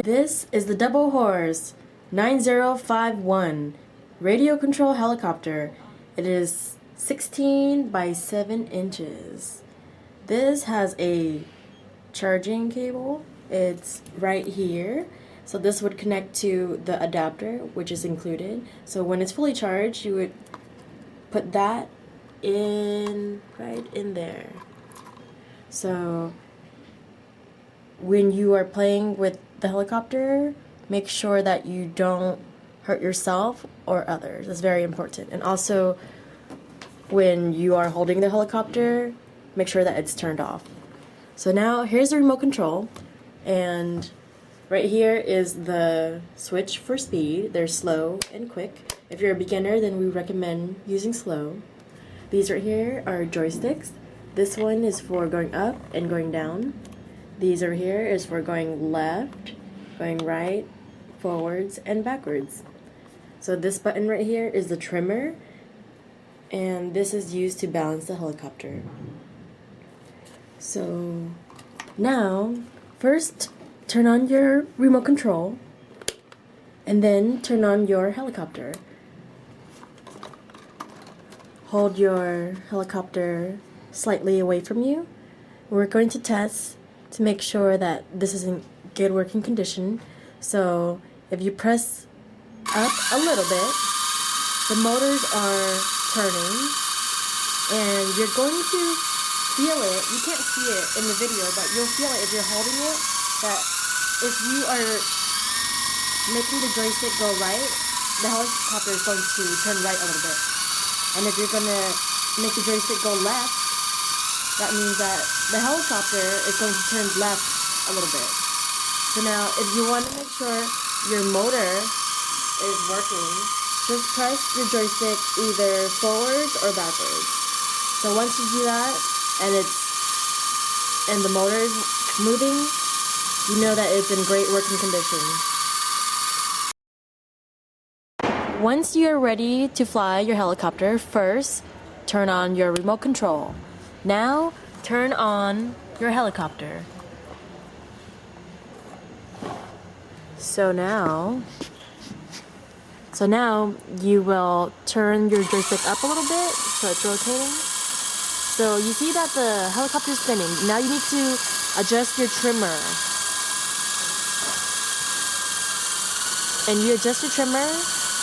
This is the Double Horse 9051 radio control helicopter. It is 16 by 7 inches. This has a charging cable. It's right here. So this would connect to the adapter, which is included. So when it's fully charged, you would put that in right in there. So when you are playing with the helicopter, make sure that you don't hurt yourself or others. That's very important. And also, when you are holding the helicopter, make sure that it's turned off. So now here's the remote control, and right here is the switch for speed. There's slow and quick. If you're a beginner, then we recommend using slow. These right here are joysticks. This one is for going up and going down. These over here is for going left, going right, forwards, and backwards. So this button right here is the trimmer, and this is used to balance the helicopter. So now, first turn on your remote control, and then turn on your helicopter. Hold your helicopter slightly away from you. We're going to test to make sure that this is in good working condition. So if you press up a little bit, the motors are turning, and you're going to feel it. You can't see it in the video, but you'll feel it if you're holding it, that if you are making the joystick go right, the helicopter is going to turn right a little bit. And if you're going to make the joystick go left, that means that the helicopter is going to turn left a little bit. So now, if you want to make sure your motor is working, just press your joystick either forwards or backwards. So once you do that, and the motor is moving, you know that it's in great working condition. Once you are ready to fly your helicopter, first turn on your remote control. Now, turn on your helicopter. So now you will turn your joystick up a little bit so it's rotating. So you see that the helicopter is spinning. Now you need to adjust your trimmer. And you adjust your trimmer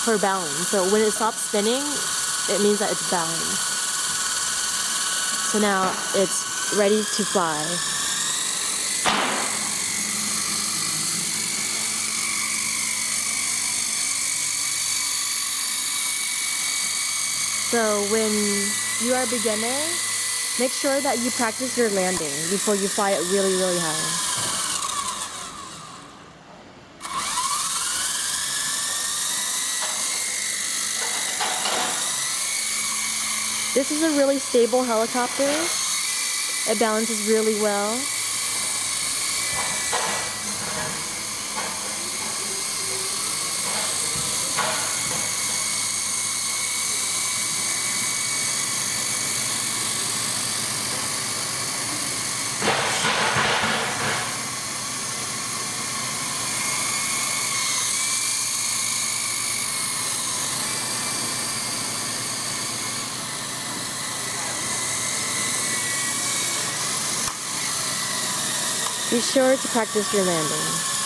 for balance. So when it stops spinning, it means that it's balanced. So now it's ready to fly. So when you are a beginner, make sure that you practice your landing before you fly it really, really high. This is a really stable helicopter. It balances really well. Be sure to practice your landing.